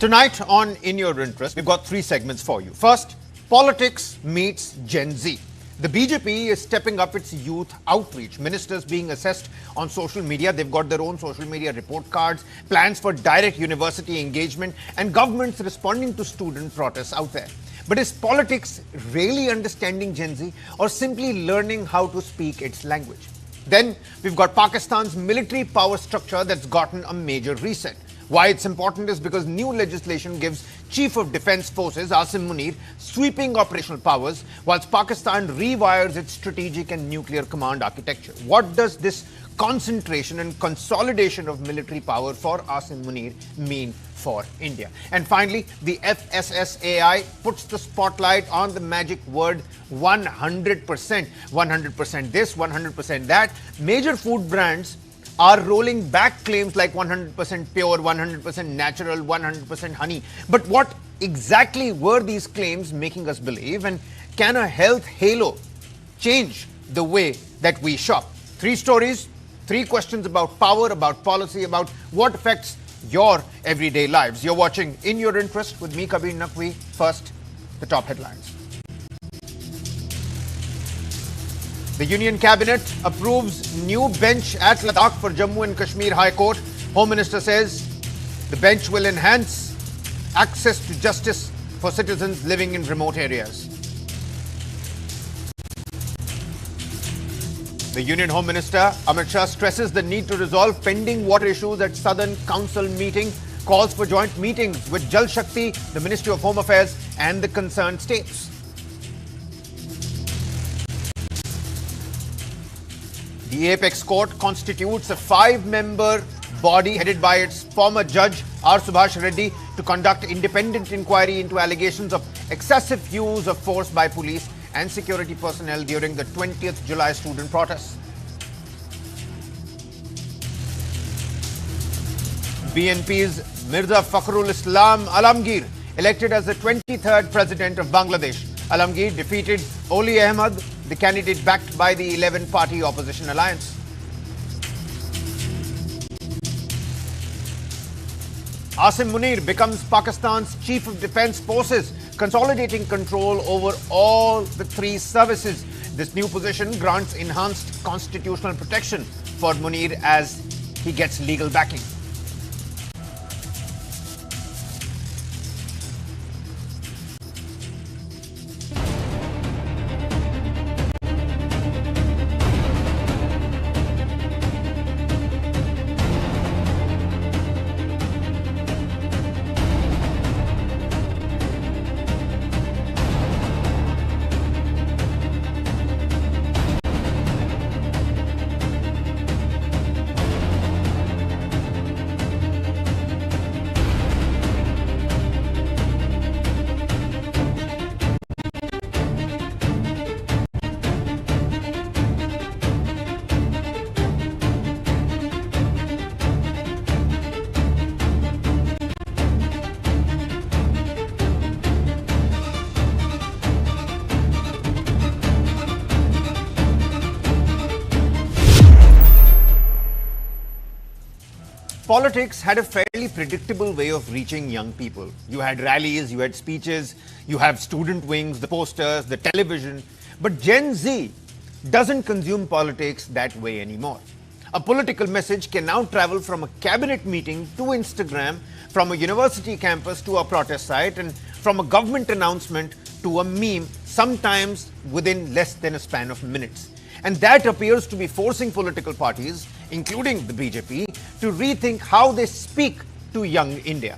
Tonight on In Your Interest, we've got three segments for you. First, politics meets Gen Z. The BJP is stepping up its youth outreach. Ministers being assessed on social media. They've got their own social media report cards, plans for direct university engagement, and governments responding to student protests out there. But is politics really understanding Gen Z or simply learning how to speak its language? Then we've got Pakistan's military power structure that's gotten a major reset. Why it's important is because new legislation gives Chief of Defence Forces Asim Munir sweeping operational powers, whilst Pakistan rewires its strategic and nuclear command architecture. What does this concentration and consolidation of military power for Asim Munir mean for India? And finally, the FSSAI puts the spotlight on the magic word 100%. 100% this, 100% that. Major food brands are rolling back claims like 100% pure, 100% natural, 100% honey. But what exactly were these claims making us believe? And can a health halo change the way that we shop? Three stories, three questions about power, about policy, about what affects your everyday lives. You're watching In Your Interest with me, Kabir Naqvi. First, the top headlines. The Union Cabinet approves new bench at Ladakh for Jammu and Kashmir High Court. Home Minister says the bench will enhance access to justice for citizens living in remote areas. The Union Home Minister Amit Shah stresses the need to resolve pending water issues at Southern Council meeting, calls for joint meetings with Jal Shakti, the Ministry of Home Affairs and the concerned states. The Apex Court constitutes a 5-member body headed by its former judge R. Subhash Reddy to conduct independent inquiry into allegations of excessive use of force by police and security personnel during the 20th July student protests. BNP's Mirza Fakhrul Islam Alamgir elected as the 23rd president of Bangladesh. Alamgir defeated Oli Ahmed, the candidate backed by the 11-party opposition alliance. Asim Munir becomes Pakistan's Chief of Defence Forces, consolidating control over all the three services. This new position grants enhanced constitutional protection for Munir as he gets legal backing. Politics had a fairly predictable way of reaching young people. You had rallies, you had speeches, you have student wings, the posters, the television. But Gen Z doesn't consume politics that way anymore. A political message can now travel from a cabinet meeting to Instagram, from a university campus to a protest site, and from a government announcement to a meme, sometimes within less than a span of minutes. And that appears to be forcing political parties, including the BJP, to rethink how they speak to young India.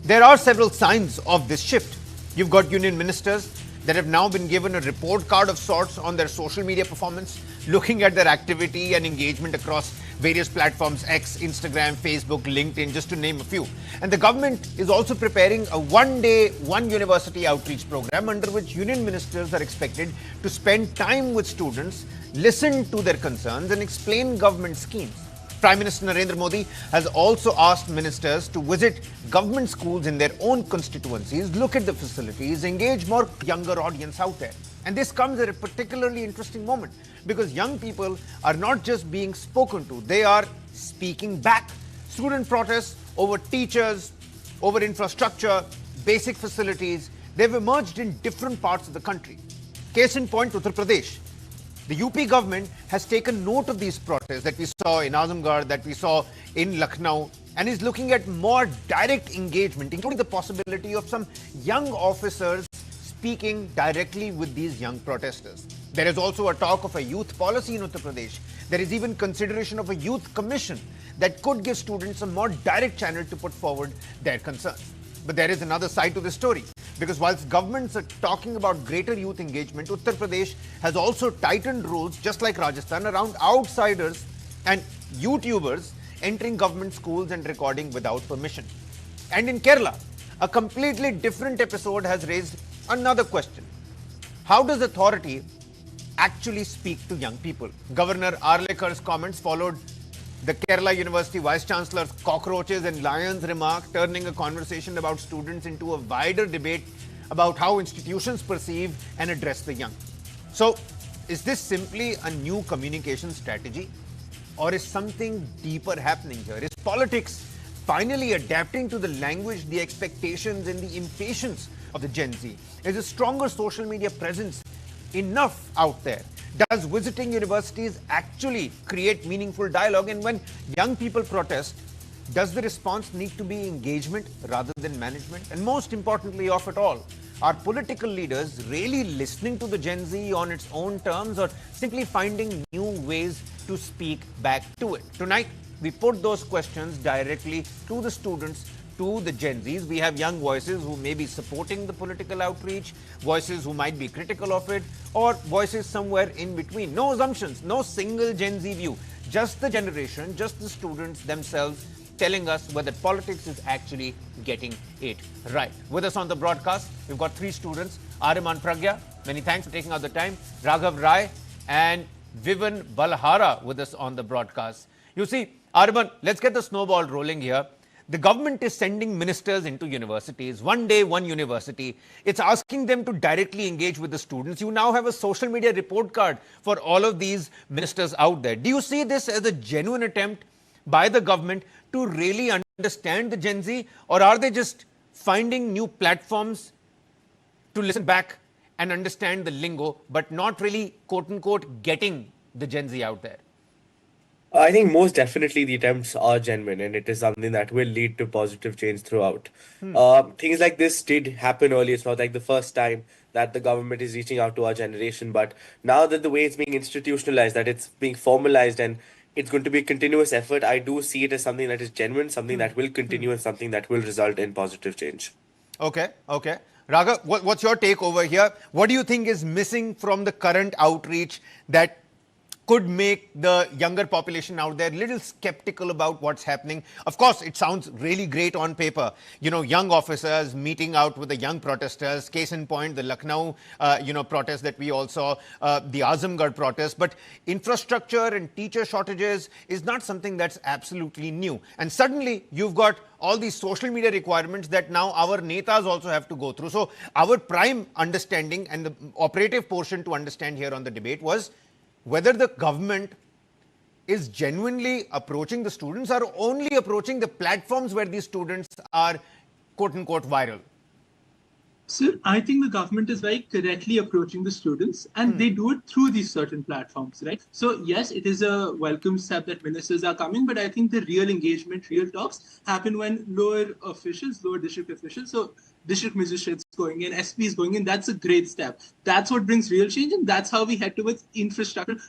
There are several signs of this shift. You've got union ministers that have now been given a report card of sorts on their social media performance, looking at their activity and engagement across various platforms, X, Instagram, Facebook, LinkedIn, just to name a few. And the government is also preparing a one-day, one-university outreach program under which union ministers are expected to spend time with students, listen to their concerns and explain government schemes. Prime Minister Narendra Modi has also asked ministers to visit government schools in their own constituencies, look at the facilities, engage more younger audience out there. And this comes at a particularly interesting moment because young people are not just being spoken to, they are speaking back. Student protests over teachers, over infrastructure, basic facilities. They've emerged in different parts of the country. Case in point, Uttar Pradesh. The UP government has taken note of these protests that we saw in Azamgarh, that we saw in Lucknow, and is looking at more direct engagement, including the possibility of some young officers speaking directly with these young protesters. There is also a talk of a youth policy in Uttar Pradesh. There is even consideration of a youth commission that could give students a more direct channel to put forward their concerns. But there is another side to the story, because whilst governments are talking about greater youth engagement, Uttar Pradesh has also tightened rules, just like Rajasthan, around outsiders and YouTubers entering government schools and recording without permission. And in Kerala, a completely different episode has raised another question. How does authority actually speak to young people? Governor Arlekar's comments followed the Kerala University Vice-Chancellor's cockroaches and lions remark, turning a conversation about students into a wider debate about how institutions perceive and address the young. So, is this simply a new communication strategy? Or is something deeper happening here? Is politics finally adapting to the language, the expectations, and the impatience of the Gen Z? Is a stronger social media presence enough out there? Does visiting universities actually create meaningful dialogue? And when young people protest, does the response need to be engagement rather than management? And most importantly of it all, are political leaders really listening to the Gen Z on its own terms, or simply finding new ways to speak back to it? Tonight, we put those questions directly to the students, to the Gen Zs. We have young voices who may be supporting the political outreach, voices who might be critical of it, or voices somewhere in between. No assumptions, no single Gen Z view, just the generation, just the students themselves telling us whether politics is actually getting it right. With us on the broadcast, we've got three students. Ariman Pragya, many thanks for taking out the time. Raghav Rai and Vivan Balhara with us on the broadcast. You see, Ariman, let's get the snowball rolling here. The government is sending ministers into universities. One day, one university. It's asking them to directly engage with the students. You now have a social media report card for all of these ministers out there. Do you see this as a genuine attempt by the government to really understand the Gen Z? Or are they just finding new platforms to listen back and understand the lingo, but not really, quote unquote, getting the Gen Z out there? I think most definitely the attempts are genuine, and it is something that will lead to positive change throughout. Things like this did happen earlier. It's not like the first time that the government is reaching out to our generation, but now that the way it's being institutionalized, that it's being formalized, and it's going to be a continuous effort, I do see it as something that is genuine, something that will continue, and something that will result in positive change. Okay. Raghav, what's your take over here? What do you think is missing from the current outreach that could make the younger population out there a little skeptical about what's happening? Of course, it sounds really great on paper. You know, young officers meeting out with the young protesters. Case in point, the Lucknow, protest that we all saw, the Azamgarh protest. But infrastructure and teacher shortages is not something that's absolutely new. And suddenly, you've got all these social media requirements that now our netas also have to go through. So our prime understanding and the operative portion to understand here on the debate was whether the government is genuinely approaching the students or only approaching the platforms where these students are, quote unquote, viral. So I think the government is very correctly approaching the students, and they do it through these certain platforms, right? So yes, it is a welcome step that ministers are coming, but I think the real engagement, real talks happen when lower district officials, so district magistrates going in, SPs going in. That's a great step. That's what brings real change, and that's how we head towards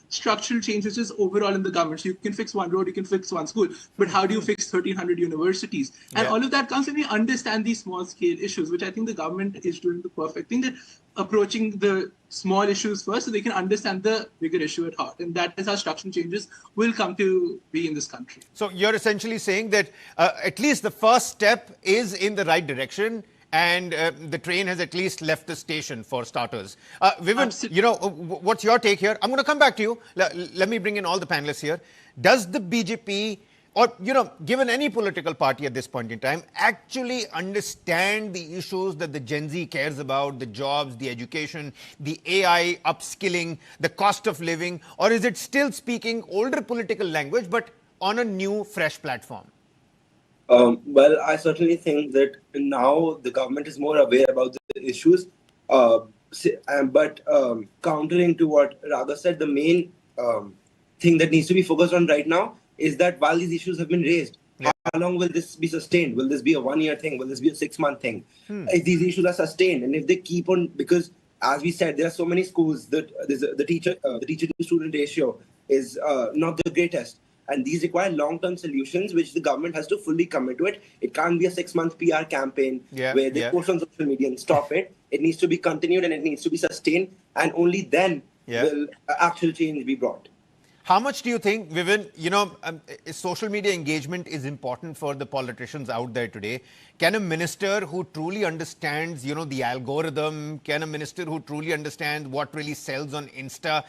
structural change, which is overall in the government. So you can fix one road, you can fix one school, but how do you fix 1,300 universities? And all of that comes when we understand these small scale issues, which I think the government is doing the perfect thing, that approaching the small issues first so they can understand the bigger issue at heart. And that is how structural changes will come to be in this country. So you're essentially saying that at least the first step is in the right direction, and the train has at least left the station, for starters. Vivan, what's your take here? I'm going to come back to you. Let me bring in all the panelists here. Does the BJP, or, given any political party at this point in time, actually understand the issues that the Gen Z cares about, the jobs, the education, the AI upskilling, the cost of living, or is it still speaking older political language, but on a new, fresh platform? Well, I certainly think that now the government is more aware about the issues. But countering to what Raga said, the main thing that needs to be focused on right now is that while these issues have been raised, Yeah. how long will this be sustained? Will this be a 1 year thing? Will this be a 6 month thing? If these issues are sustained and if they keep on, because as we said, there are so many schools that the teacher to student ratio is not the greatest. And these require long-term solutions, which the government has to fully commit to it. It can't be a 6 month PR campaign Yeah, where they yeah. post on social media and stop it. It needs to be continued and it needs to be sustained. And only then Yeah. will actual change be brought. How much do you think, Vivin, social media engagement is important for the politicians out there today? Can a minister who truly understands, the algorithm, can a minister who truly understands what really sells on Insta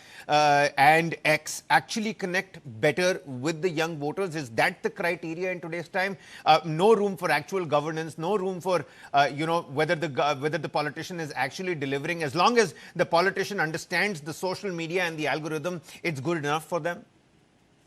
and X actually connect better with the young voters? Is that the criteria in today's time? No room for actual governance, no room for, whether the politician is actually delivering. As long as the politician understands the social media and the algorithm, it's good enough for them?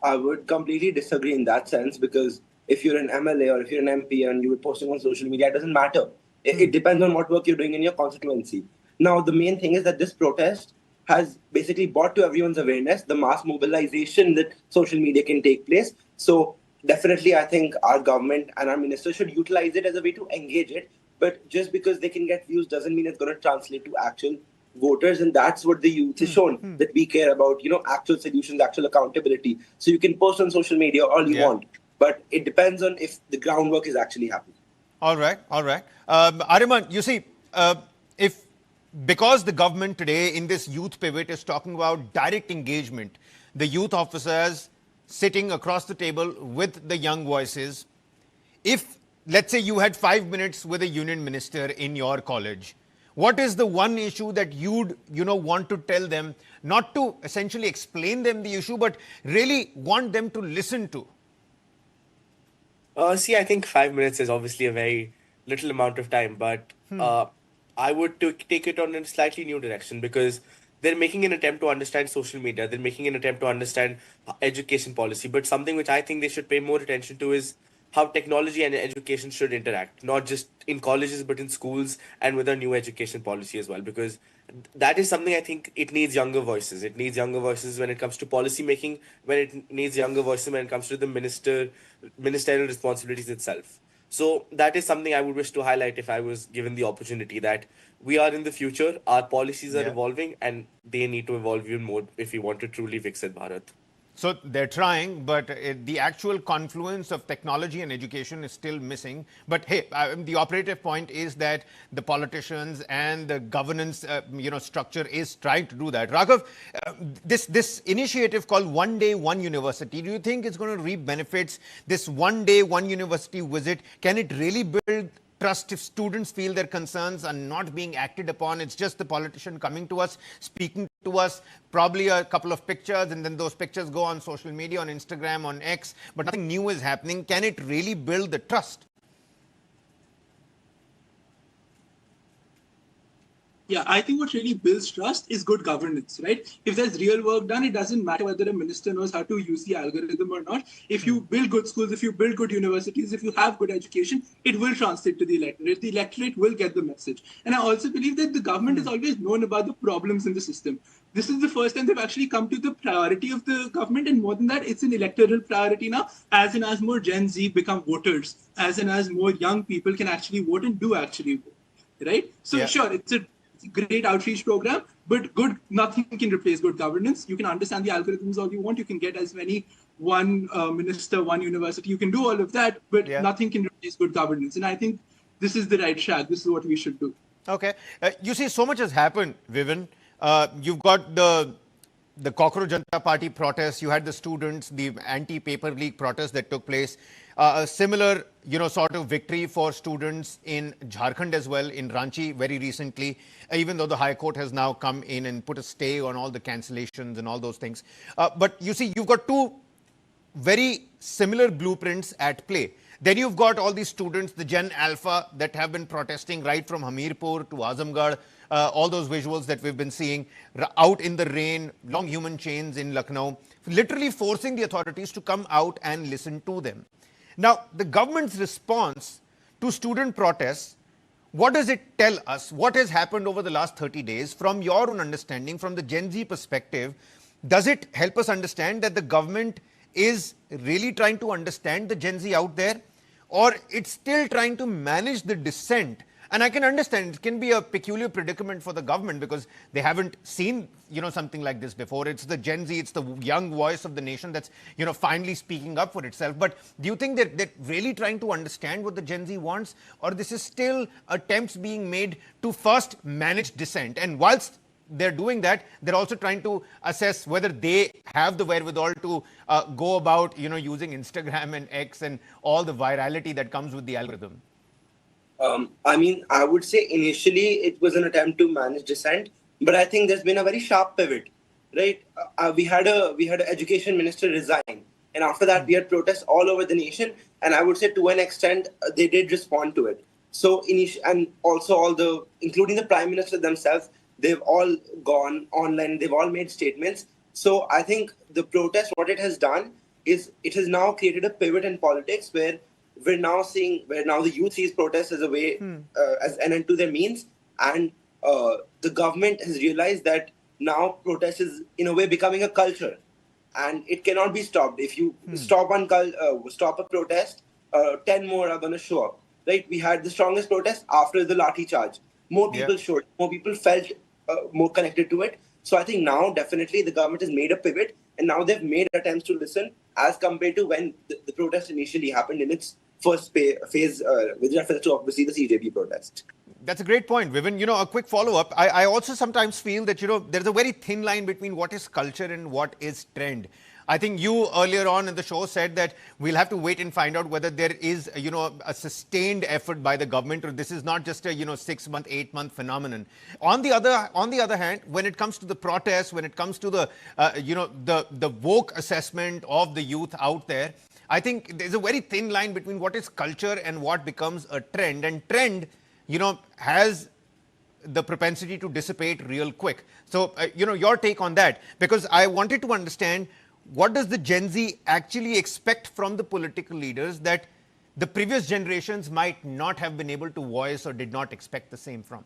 I would completely disagree in that sense, because if you're an MLA or if you're an MP and you're posting on social media, it doesn't matter. It depends on what work you're doing in your constituency. Now, the main thing is that this protest has basically brought to everyone's awareness the mass mobilization that social media can take place. So, definitely, I think our government and our ministers should utilize it as a way to engage it. But just because they can get views doesn't mean it's going to translate to actual voters, and that's what the youth has shown, that we care about actual solutions, actual accountability. So you can post on social media all you Yeah. want, but it depends on if the groundwork is actually happening. All right, all right. Ariman, you see, if because the government today in this youth pivot is talking about direct engagement, the youth officers sitting across the table with the young voices, if let's say you had 5 minutes with a union minister in your college, what is the one issue that you'd want to tell them, not to essentially explain them the issue, but really want them to listen to? See, I think 5 minutes is obviously a very little amount of time, but I would take it on a slightly new direction, because they're making an attempt to understand social media. They're making an attempt to understand education policy, but something which I think they should pay more attention to is how technology and education should interact, not just in colleges, but in schools and with our new education policy as well, because that is something I think it needs younger voices. It needs younger voices when it comes to policy making, when it needs younger voices when it comes to the ministerial responsibilities itself. So that is something I would wish to highlight if I was given the opportunity, that we are in the future, our policies are Yeah. evolving, and they need to evolve even more if we want to truly Viksit Bharat. So they're trying, but the actual confluence of technology and education is still missing. But hey, the operative point is that the politicians and the governance, structure is trying to do that. Raghav, this initiative called One Day, One University, do you think it's going to reap benefits? This One Day, One University visit, can it really build trust if students feel their concerns are not being acted upon? It's just the politician coming to us, speaking to us, probably a couple of pictures, and then those pictures go on social media, on Instagram, on X, but nothing new is happening. Can it really build the trust? Yeah, I think what really builds trust is good governance, right? If there's real work done, it doesn't matter whether a minister knows how to use the algorithm or not. If you build good schools, if you build good universities, if you have good education, it will translate to the electorate. The electorate will get the message. And I also believe that the government has always known about the problems in the system. This is the first time they've actually come to the priority of the government, and more than that, it's an electoral priority now, as and as more Gen Z become voters, as and as more young people can actually vote and do actually vote, right? So Yeah. sure, it's a great outreach program, but nothing can replace good governance. You can understand the algorithms all you want. You can get as many one minister, one university. You can do all of that, but Yeah. nothing can replace good governance. And I think this is the right track. This is what we should do. Okay. You see, so much has happened, Vivin. You've got the Cockroach Janata Party protests. You had the students, the anti-paper leak protests that took place. A similar, sort of victory for students in Jharkhand as well, in Ranchi very recently, even though the High Court has now come in and put a stay on all the cancellations and all those things. But you see, you've got two very similar blueprints at play. Then you've got all these students, the Gen Alpha, that have been protesting right from Hamirpur to Azamgarh, all those visuals that we've been seeing out in the rain, long human chains in Lucknow, literally forcing the authorities to come out and listen to them. Now, the government's response to student protests, what does it tell us? What has happened over the last 30 days? From your own understanding, from the Gen Z perspective, does it help us understand that the government is really trying to understand the Gen Z out there? Or it's still trying to manage the dissent? And I can understand it can be a peculiar predicament for the government because they haven't seen, something like this before. It's the Gen Z, it's the young voice of the nation that's, finally speaking up for itself. But do you think that they're really trying to understand what the Gen Z wants? Or this is still attempts being made to first manage dissent? And whilst they're doing that, they're also trying to assess whether they have the wherewithal to go about, using Instagram and X and all the virality that comes with the algorithm. I would say initially it was an attempt to manage dissent, but I think there's been a very sharp pivot, right? We had an education minister resign, and after that we had protests all over the nation, and I would say to an extent they did respond to it. So and also including the prime minister themselves, they've all gone online. They've all made statements. So I think the protest, what it has done is it has now created a pivot in politics where now the youth sees protests as a way, as an end to their means, and the government has realized that now protest is in a way becoming a culture, and it cannot be stopped. If you stop a protest, 10 more are going to show up. Right? We had the strongest protest after the Lathi charge. More people showed. More people felt more connected to it. So I think now definitely the government has made a pivot, and now they've made attempts to listen as compared to when the protest initially happened in its first phase with reference to obviously the CJP protest. That's a great point, Vivin. A quick follow-up. I also sometimes feel that, there's a very thin line between what is culture and what is trend. I think you earlier on in the show said that we'll have to wait and find out whether there is, a sustained effort by the government, or this is not just a, 6-month, 8-month phenomenon. On the other hand, when it comes to the protests, when it comes to the, the woke assessment of the youth out there, I think there's a very thin line between what is culture and what becomes a trend. And trend, has the propensity to dissipate real quick. So, your take on that, because I wanted to understand what does the Gen Z actually expect from the political leaders that the previous generations might not have been able to voice or did not expect the same from?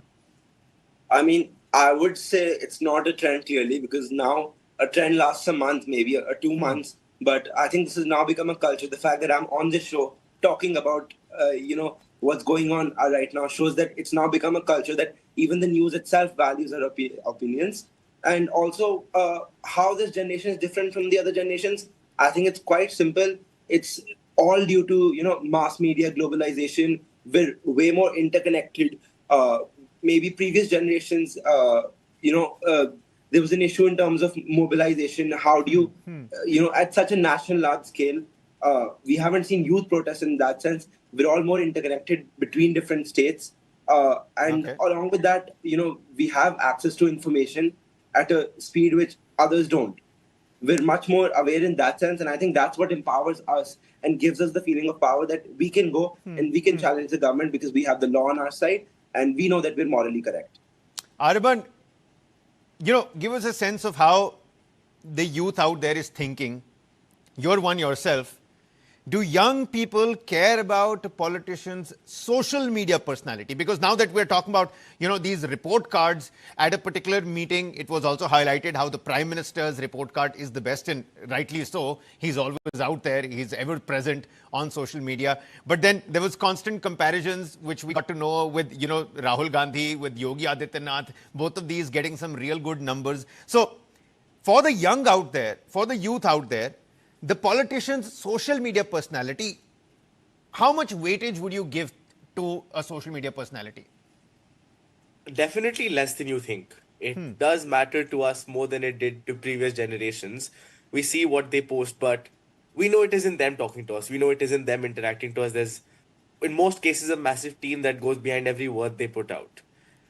I would say it's not a trend clearly, because now a trend lasts a month, maybe or 2 months. But I think this has now become a culture. The fact that I'm on this show talking about, what's going on right now shows that it's now become a culture that even the news itself values our opinions. And also, how this generation is different from the other generations, I think it's quite simple. It's all due to, mass media, globalization. We're way more interconnected. Maybe previous generations, there was an issue in terms of mobilization. How do you, at such a national large scale, we haven't seen youth protests in that sense. We're all more interconnected between different states. Along with that, we have access to information at a speed which others don't. We're much more aware in that sense. And I think that's what empowers us and gives us the feeling of power that we can go and we can challenge the government because we have the law on our side and we know that we're morally correct. Arban, give us a sense of how the youth out there is thinking. You're one yourself. Do young people care about a politician's social media personality? Because now that we're talking about, these report cards at a particular meeting, it was also highlighted how the Prime Minister's report card is the best, and rightly so. He's always out there. He's ever present on social media. But then there was constant comparisons, which we got to know with, Rahul Gandhi, with Yogi Adityanath, both of these getting some real good numbers. So for the young out there, for the youth out there, the politician's social media personality, how much weightage would you give to a social media personality? Definitely less than you think. It does matter to us more than it did to previous generations. We see what they post, but we know it isn't them talking to us. We know it isn't them interacting to us. There's, in most cases, a massive team that goes behind every word they put out.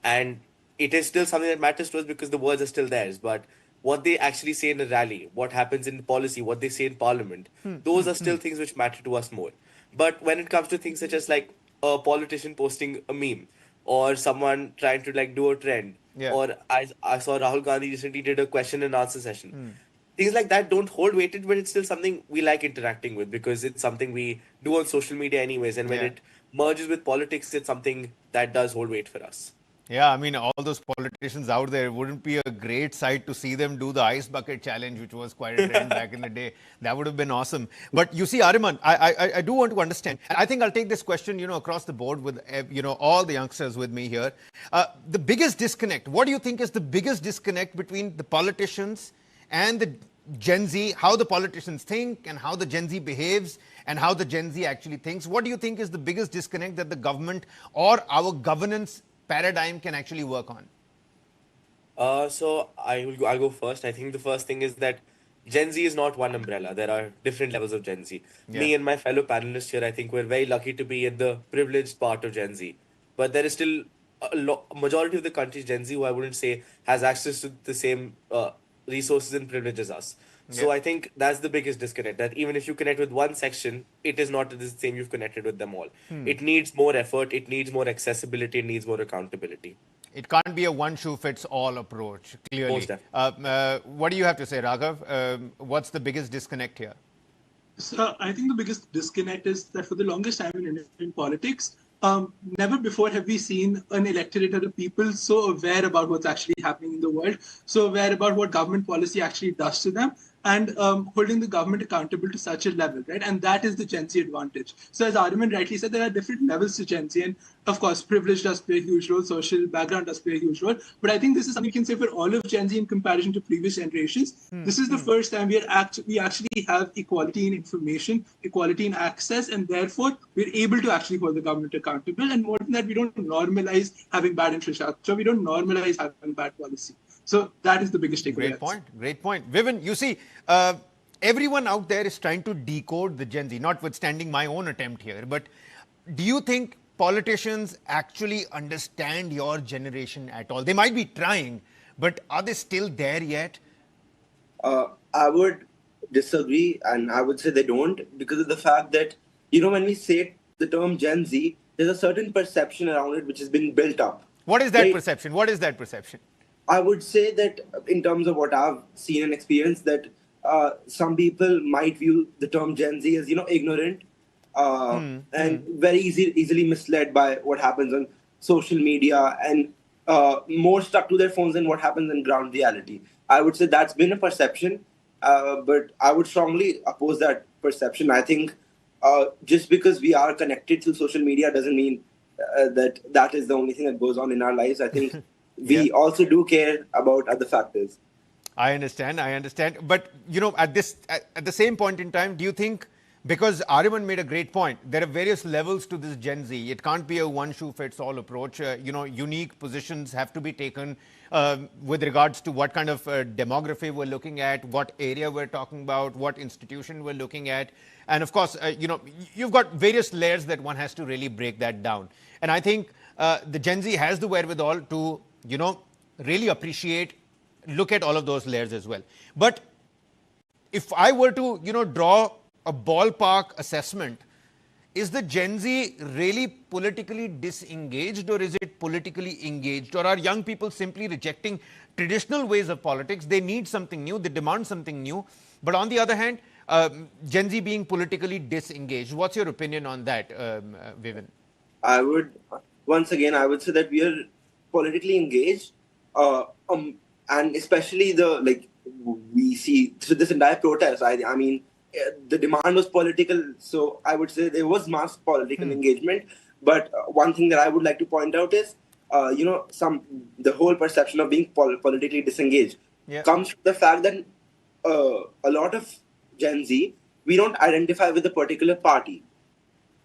And it is still something that matters to us because the words are still theirs. But what they actually say in a rally, what happens in policy, what they say in parliament, those are still things which matter to us more. But when it comes to things such as like a politician posting a meme or someone trying to like do a trend, or I saw Rahul Gandhi recently did a question and answer session. things like that don't hold weighted, but it's still something we like interacting with because it's something we do on social media anyways. And when Yeah. it merges with politics, it's something that does hold weight for us. Yeah, I mean, all those politicians out there, wouldn't be a great sight to see them do the ice bucket challenge, which was quite a trend back in the day. That would have been awesome. But you see, Ariman, I do want to understand, and I think I'll take this question, across the board with, all the youngsters with me here. The biggest disconnect, what do you think is the biggest disconnect between the politicians and the Gen Z, how the politicians think and how the Gen Z behaves and how the Gen Z actually thinks? What do you think is the biggest disconnect that the government or our governance paradigm can actually work on? So I'll go first. I think the first thing is that Gen Z is not one umbrella. There are different levels of Gen Z. Yeah. Me and my fellow panelists here, I think we're very lucky to be in the privileged part of Gen Z. But there is still a majority of the country's Gen Z who I wouldn't say has access to the same resources and privileges as us. So Yeah. I think that's the biggest disconnect. That even if you connect with one section, it is not the same you've connected with them all. It needs more effort. It needs more accessibility. It needs more accountability. It can't be a one-shoe-fits-all approach, clearly. Most definitely. What do you have to say, Raghav? What's the biggest disconnect here? So I think the biggest disconnect is that for the longest time in Indian politics, never before have we seen an electorate or the people so aware about what's actually happening in the world, so aware about what government policy actually does to them, and holding the government accountable to such a level, right? And that is the Gen Z advantage. So as Arvind rightly said, there are different levels to Gen Z, and of course, privilege does play a huge role, social background does play a huge role. But I think this is something we can say for all of Gen Z in comparison to previous generations. This is the first time we actually have equality in information, equality in access, and therefore we're able to actually hold the government accountable. And more than that, we don't normalize having bad infrastructure. We don't normalize having bad policy. So that is the biggest takeaway. Great point. Great point. Vivin, you see, everyone out there is trying to decode the Gen Z, notwithstanding my own attempt here. But do you think politicians actually understand your generation at all? They might be trying, but are they still there yet? I would disagree, and I would say they don't, because of the fact that, when we say the term Gen Z, there's a certain perception around it which has been built up. What is that Right? perception? What is that perception? I would say that in terms of what I've seen and experienced, that some people might view the term Gen Z as, ignorant and very easily misled by what happens on social media and more stuck to their phones than what happens in ground reality. I would say that's been a perception, but I would strongly oppose that perception. I think just because we are connected to social media doesn't mean that is the only thing that goes on in our lives. I think we also do care about other factors. I understand. But, at the same point in time, do you think, because Ariman made a great point, there are various levels to this Gen Z. It can't be a one-shoe-fits-all approach. Unique positions have to be taken with regards to what kind of demography we're looking at, what area we're talking about, what institution we're looking at. And of course, you've got various layers that one has to really break that down. And I think the Gen Z has the wherewithal to, really appreciate, look at all of those layers as well. But if I were to, draw a ballpark assessment, is the Gen Z really politically disengaged, or is it politically engaged? Or are young people simply rejecting traditional ways of politics? They need something new, they demand something new. But on the other hand, Gen Z being politically disengaged. What's your opinion on that, Vivin? I would say that we are politically engaged, and especially we see through this entire protest. I mean, the demand was political, so I would say there was mass political engagement. But one thing that I would like to point out is, the whole perception of being politically disengaged comes from the fact that a lot of Gen Z, we don't identify with a particular party.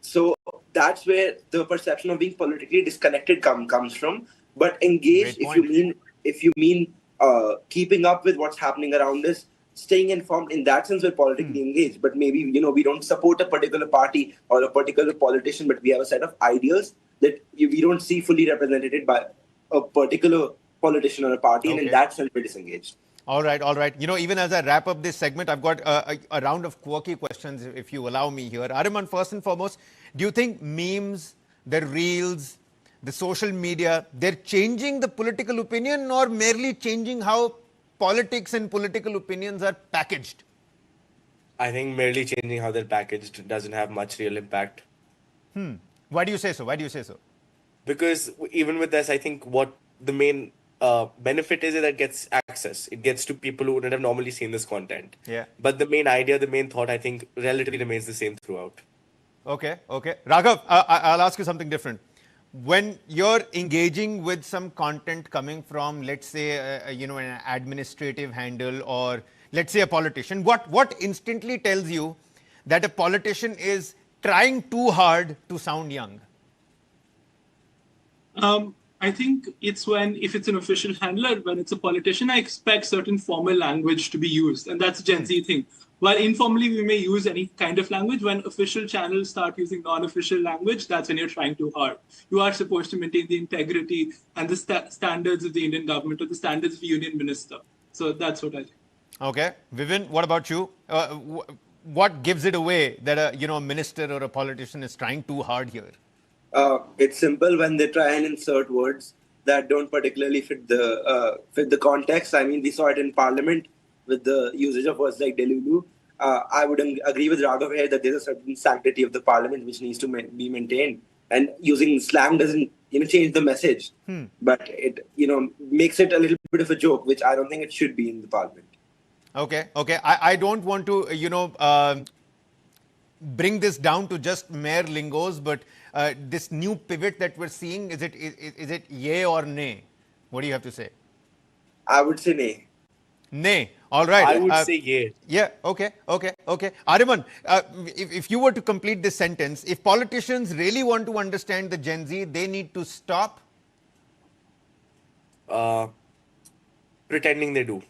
So that's where the perception of being politically disconnected comes from. But engaged, if you mean keeping up with what's happening around us, staying informed, in that sense, we're politically engaged. But maybe, we don't support a particular party or a particular politician, but we have a set of ideas that we don't see fully represented by a particular politician or a party. And in that sense, we're disengaged. All right. Even as I wrap up this segment, I've got a round of quirky questions, if you allow me here. Ariman, first and foremost, do you think memes, the reels, the social media, they're changing the political opinion, or merely changing how politics and political opinions are packaged? I think merely changing how they're packaged doesn't have much real impact. Why do you say so? Why do you say so? Because even with this, I think what the main benefit is that it gets access. It gets to people who wouldn't have normally seen this content. Yeah. But the main idea, the main thought, I think, relatively remains the same throughout. Okay, okay. Raghav, I'll ask you something different. When you're engaging with some content coming from, let's say, an administrative handle or let's say a politician, what instantly tells you that a politician is trying too hard to sound young? I think it's if it's an official handler, when it's a politician, I expect certain formal language to be used. And that's a Gen Z thing. While informally, we may use any kind of language. When official channels start using non-official language, that's when you're trying too hard. You are supposed to maintain the integrity and the standards of the Indian government or the standards of the union minister. So that's what I think. Okay. Vivin, what about you? What gives it away that a minister or a politician is trying too hard here? It's simple when they try and insert words that don't particularly fit the context. I mean, we saw it in Parliament with the usage of words like delulu. I would agree with Raghav here that there's a certain sanctity of the Parliament which needs to be maintained, and using slang doesn't change the message, but it makes it a little bit of a joke, which I don't think it should be in the Parliament. Okay, okay. I don't want to bring this down to just mere lingos, but this new pivot that we're seeing, is it yay or nay? What do you have to say? I would say nay. Nay. All right. I would say yay. Yeah. Okay. Ariman, if you were to complete this sentence, if politicians really want to understand the Gen Z, they need to stop Pretending they do.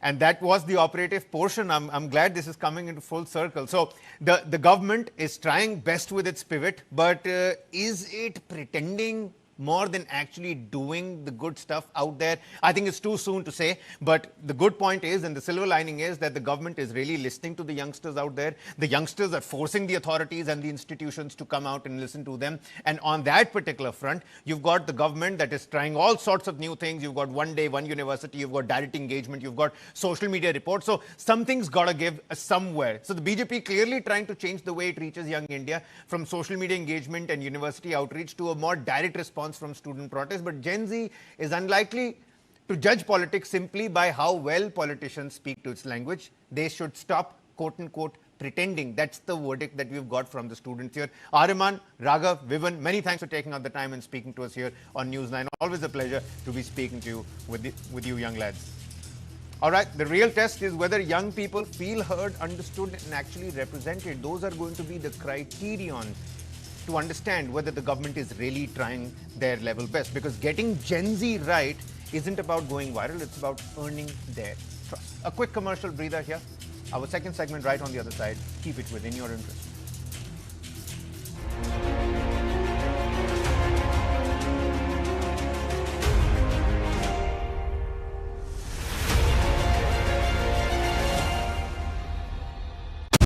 And that was the operative portion. I'm glad this is coming into full circle. So the government is trying best with its pivot, but is it pretending more than actually doing the good stuff out there? I think it's too soon to say, but the good point is, and the silver lining is, that the government is really listening to the youngsters out there. The youngsters are forcing the authorities and the institutions to come out and listen to them. And on that particular front, you've got the government that is trying all sorts of new things. You've got one day, one university, you've got direct engagement, you've got social media reports. So something's got to give somewhere. So the BJP clearly trying to change the way it reaches young India from social media engagement and university outreach to a more direct response from student protests. But Gen Z is unlikely to judge politics simply by how well politicians speak to its language. They should stop, quote unquote, pretending. That's the verdict that we've got from the students here. Ariman, Raghav, Vivan, many thanks for taking out the time and speaking to us here on News9. Always a pleasure to be speaking to you with you young lads. All right, the real test is whether young people feel heard, understood, and actually represented. Those are going to be the criterion to understand whether the government is really trying their level best. Because getting Gen Z right isn't about going viral, it's about earning their trust. A quick commercial breather here. Our second segment right on the other side. Keep it within your interest.